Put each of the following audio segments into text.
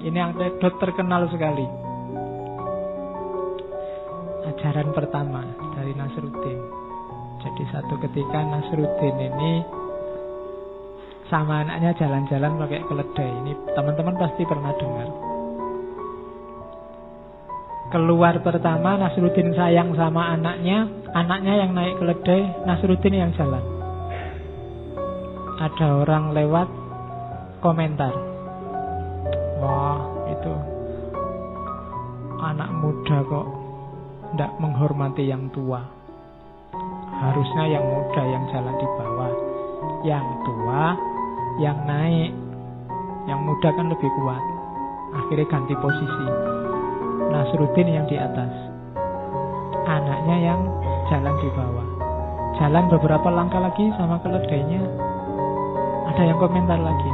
Ini anekdot terkenal sekali. Ajaran pertama dari Nasruddin. Jadi satu ketika Nasruddin ini sama anaknya jalan-jalan pakai keledai. Ini teman-teman pasti pernah dengar. Keluar pertama, Nasruddin sayang sama anaknya. Anaknya yang naik keledai, Nasruddin yang jalan. Ada orang lewat, komentar, wah itu anak muda kok tidak menghormati yang tua. Harusnya yang muda yang jalan di bawah, yang tua yang naik. Yang muda kan lebih kuat. Akhirnya ganti posisi, Nasruddin yang di atas, anaknya yang jalan di bawah. Jalan beberapa langkah lagi sama keledainya, ada yang komentar lagi,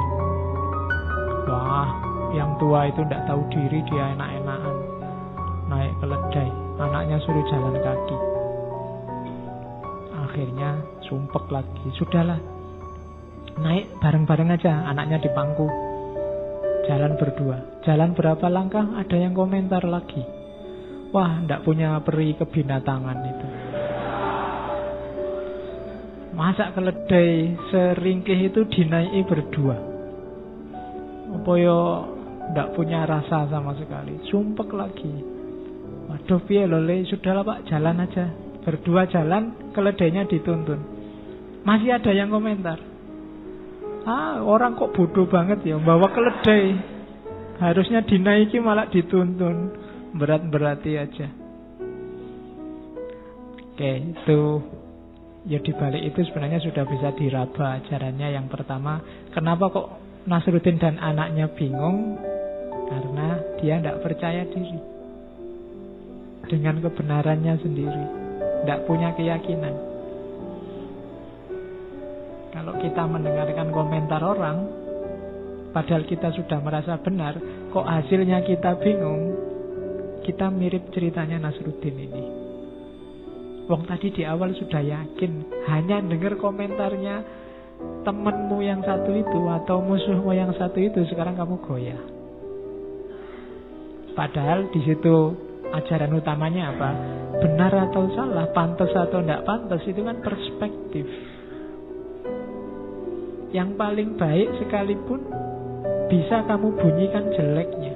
wah yang tua itu tidak tahu diri, dia enak-enakan naik keledai, anaknya suruh jalan kaki. Akhirnya sumpek lagi, sudahlah naik bareng-bareng aja, anaknya di pangku, jalan berdua. Jalan berapa langkah, ada yang komentar lagi, wah tidak punya peri kebinatangan itu. Masa keledai seringkih itu dinaiki berdua? Apa ya tidak punya rasa sama sekali. Sumpek lagi. Waduh piye lho Le, sudahlah Pak, jalan aja. Berdua jalan, keledainya dituntun. Masih ada yang komentar, orang kok bodoh banget ya bawa keledai, harusnya dinaiki malah dituntun. Berat-berati aja. Oke, itu ya dibalik itu sebenarnya sudah bisa diraba ajarannya. Yang pertama, kenapa kok Nasruddin dan anaknya bingung? Karena dia tidak percaya diri dengan kebenarannya sendiri, tidak punya keyakinan. Kalau kita mendengarkan komentar orang, padahal kita sudah merasa benar, kok hasilnya kita bingung, kita mirip ceritanya Nasruddin ini. Wong tadi di awal sudah yakin, hanya dengar komentarnya temanmu yang satu itu atau musuhmu yang satu itu, sekarang kamu goyah. Padahal di situ ajaran utamanya apa? Benar atau salah, pantas atau tidak pantas, itu kan perspektif. Yang paling baik sekalipun bisa kamu bunyikan jeleknya.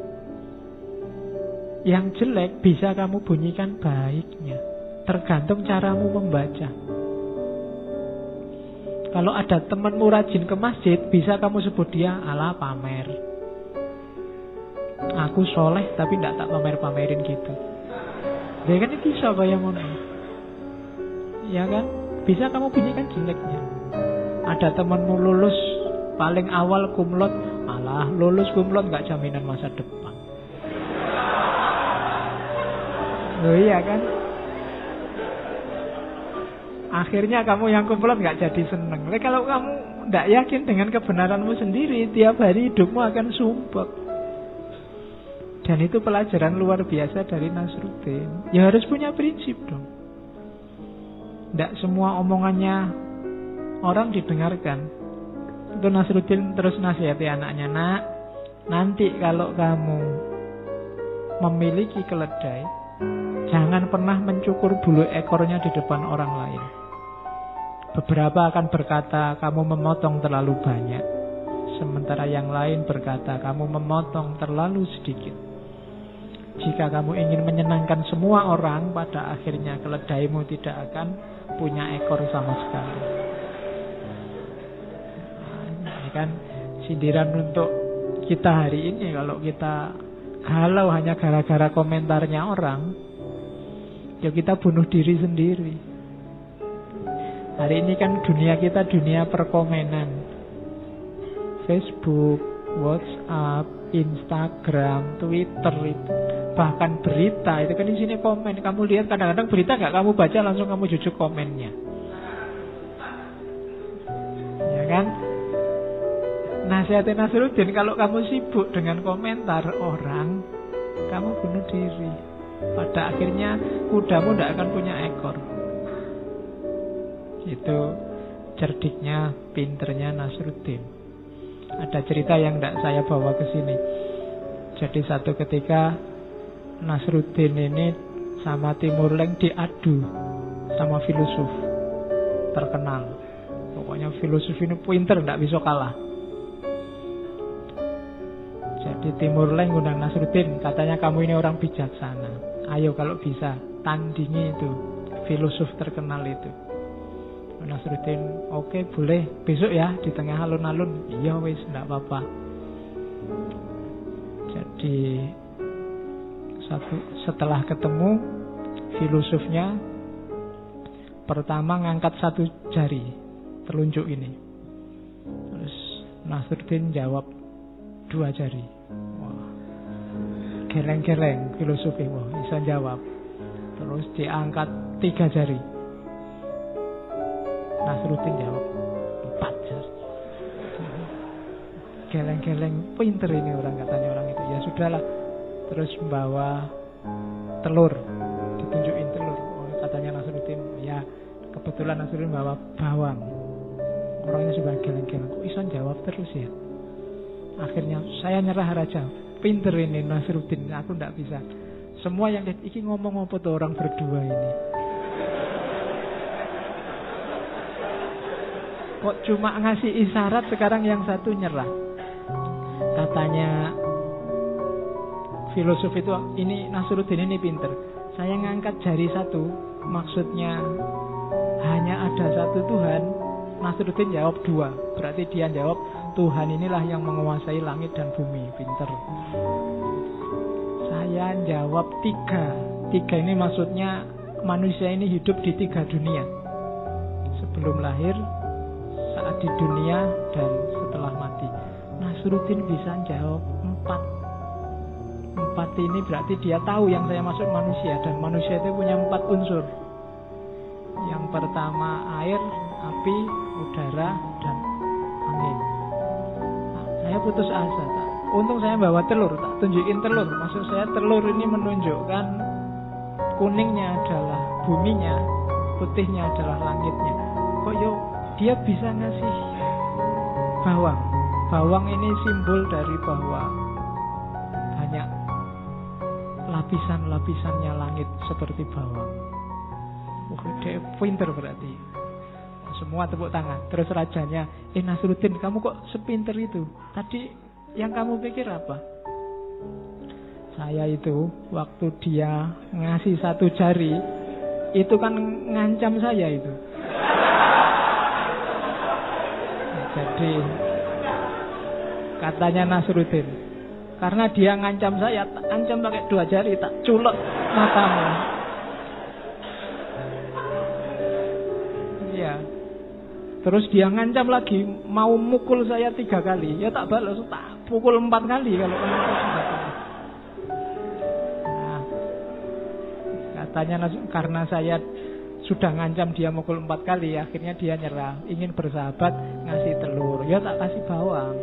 Yang jelek bisa kamu bunyikan baiknya. Tergantung caramu membaca. Kalau ada temanmu rajin ke masjid, bisa kamu sebut dia ala pamer. Aku soleh tapi tidak tak pamer-pamerin gitu. Ya kan itu bisa bayangkan. Ya kan? Bisa kamu bunyikan jeleknya. Ada temanmu lulus paling awal kumlot, malah lulus kumlot gak jaminan masa depan. Loh iya kan? Akhirnya kamu yang kumlot gak jadi seneng. Kalau kamu gak yakin dengan kebenaranmu sendiri, tiap hari hidupmu akan sumpek. Dan itu pelajaran luar biasa dari Nasruddin. Ya harus punya prinsip dong. Tidak semua omongannya orang didengarkan. Itu Nasruddin terus nasihati anaknya, nak, nanti kalau kamu memiliki keledai, jangan pernah mencukur bulu ekornya di depan orang lain. Beberapa akan berkata kamu memotong terlalu banyak, sementara yang lain berkata kamu memotong terlalu sedikit. Jika kamu ingin menyenangkan semua orang, pada akhirnya keledaimu tidak akan punya ekor sama sekali. Nah, ini kan sindiran untuk kita hari ini. Kalau kita galau hanya gara-gara komentarnya orang, ya kita bunuh diri sendiri. Hari ini kan dunia kita dunia perkomenan. Facebook, WhatsApp, Instagram, Twitter itu, bahkan berita itu kan di sini komen. Kamu lihat kadang-kadang berita nggak kamu baca, langsung kamu jujuk komennya, ya kan? Nasihatin Nasruddin, kalau kamu sibuk dengan komentar orang, kamu bunuh diri. Pada akhirnya kudamu tidak akan punya ekor. Itu cerdiknya, pinternya Nasruddin. Ada cerita yang tidak saya bawa ke sini. Jadi satu ketika Nasruddin ini sama Timur Leng diadu sama filosof terkenal. Pokoknya filosof ini pinter, tidak bisa kalah. Jadi Timur Leng undang Nasruddin, katanya kamu ini orang bijaksana. Ayo kalau bisa tandingi itu filosof terkenal itu. Nasruddin, oke, boleh besok ya di tengah alun-alun. Iya wis, tidak apa-apa. Jadi setelah ketemu filosofnya, pertama ngangkat satu jari telunjuk ini. Terus Nasruddin jawab 2 jari. Wah, geleng-geleng filosofi, wah bisa jawab. Terus diangkat 3 jari. Nasruddin jawab 4 jari. Geleng-geleng, pinter ini orang, katanya orang itu. Ya sudahlah. Terus membawa telur, ditunjukin telur. Oh, katanya Nasruddin, ya kebetulan Nasruddin bawa bawang. Orangnya sudah geleng-geleng, kok iso jawab terus ya. Akhirnya saya nyerah aja. Pinter ini Nasruddin, aku tidak bisa. Semua yang iki ngomong apa tuh orang berdua ini. Kok cuma ngasih isyarat, sekarang yang satu nyerah. Katanya filosof itu, ini Nasruddin ini pinter. Saya ngangkat jari satu, maksudnya hanya ada satu Tuhan. Nasruddin jawab 2, berarti dia jawab Tuhan inilah yang menguasai langit dan bumi. Pinter. Saya jawab 3. 3 ini maksudnya manusia ini hidup di 3 dunia. Sebelum lahir, saat di dunia, dan setelah mati. Nasruddin bisa jawab 4. 4 ini berarti dia tahu yang saya maksud manusia. Dan manusia itu punya 4 unsur. Yang pertama air, api, udara, dan angin. Nah, saya putus asa. Untung saya bawa telur, tak tunjukin telur. Maksud saya telur ini menunjukkan kuningnya adalah buminya, putihnya adalah langitnya. Kok yuk dia bisa ngasih bawang. Bawang ini simbol dari bahwa banyak lapisan-lapisannya langit seperti bawang. Dia pinter berarti. Semua tepuk tangan. Terus rajanya, Nasruddin, kamu kok sepinter itu? Tadi yang kamu pikir apa? Saya itu waktu dia ngasih 1 jari, itu kan ngancam saya itu. Jadi katanya Nasruddin, karena dia ngancam saya, tak ancam pakai 2 jari, tak culek matamu. Iya. Terus dia ngancam lagi, mau mukul saya 3 kali. Ya tak balas, tak pukul 4 kali kalau kamu nah, katanya karena saya sudah ngancam dia mukul 4 kali, akhirnya dia nyerah, ingin bersahabat, ngasih telur. Ya tak kasih bawang.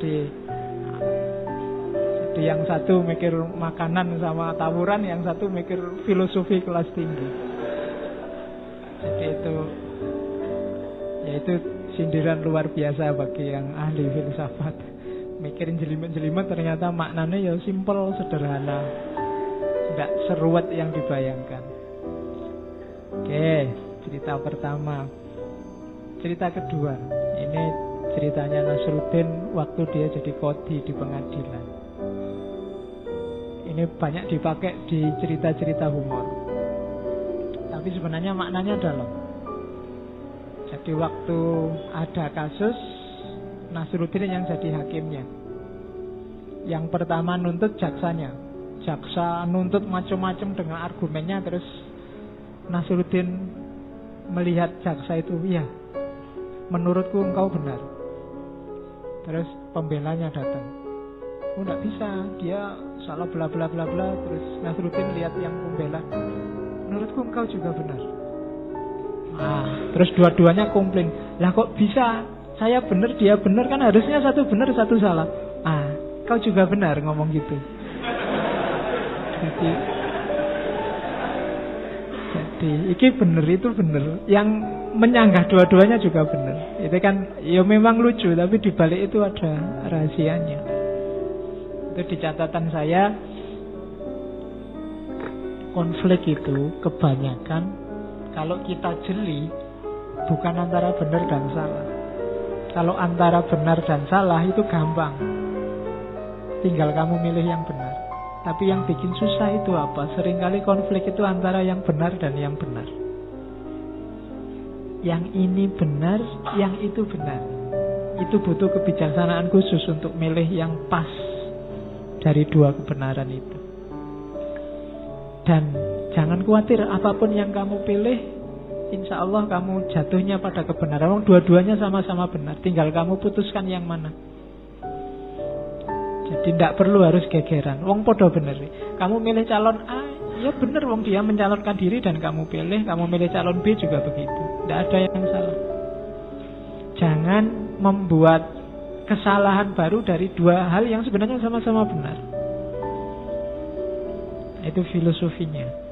Jadi yang satu mikir makanan sama tawuran, yang satu mikir filosofi kelas tinggi. Jadi itu sindiran luar biasa bagi yang ahli filsafat. Mikirin jelimet-jelimet, ternyata maknanya ya simpel, sederhana, tidak seruat yang dibayangkan. Oke, cerita pertama. Cerita kedua, ini ceritanya Nasruddin waktu dia jadi qadhi di pengadilan. Ini banyak dipakai di cerita-cerita humor, tapi sebenarnya maknanya dalam. Jadi waktu ada kasus, Nasruddin yang jadi hakimnya. Yang pertama nuntut jaksanya. Jaksa nuntut macam-macam dengan argumennya. Terus Nasruddin melihat jaksa itu, ya, menurutku engkau benar. Terus pembelanya datang. Oh, tidak bisa, dia salah bla bla bla bla. Terus Nasruddin lihat yang pembela, menurutku engkau juga benar. Terus dua-duanya komplain. Lah kok bisa? Saya benar, dia benar, kan harusnya satu benar, satu salah. Kau juga benar ngomong gitu. Jadi tadi. Iki bener, itu bener. Yang menyanggah dua-duanya juga bener. Itu kan ya memang lucu, tapi dibalik itu ada rahasianya. Itu di catatan saya, konflik itu kebanyakan kalau kita jeli bukan antara benar dan salah. Kalau antara benar dan salah itu gampang, tinggal kamu milih yang benar. Tapi yang bikin susah itu apa? Seringkali konflik itu antara yang benar dan yang benar. Yang ini benar, yang itu benar. Itu butuh kebijaksanaan khusus untuk milih yang pas dari dua kebenaran itu. Dan jangan khawatir, apapun yang kamu pilih, insya Allah kamu jatuhnya pada kebenaran. Dua-duanya sama-sama benar, tinggal kamu putuskan yang mana. Jadi tidak perlu harus gegeran. Wong podo bener. Kamu milih calon A, ya bener wong dia mencalonkan diri dan kamu pilih. Kamu milih calon B juga begitu. Tidak ada yang salah. Jangan membuat kesalahan baru dari dua hal yang sebenarnya sama-sama benar. Itu filosofinya.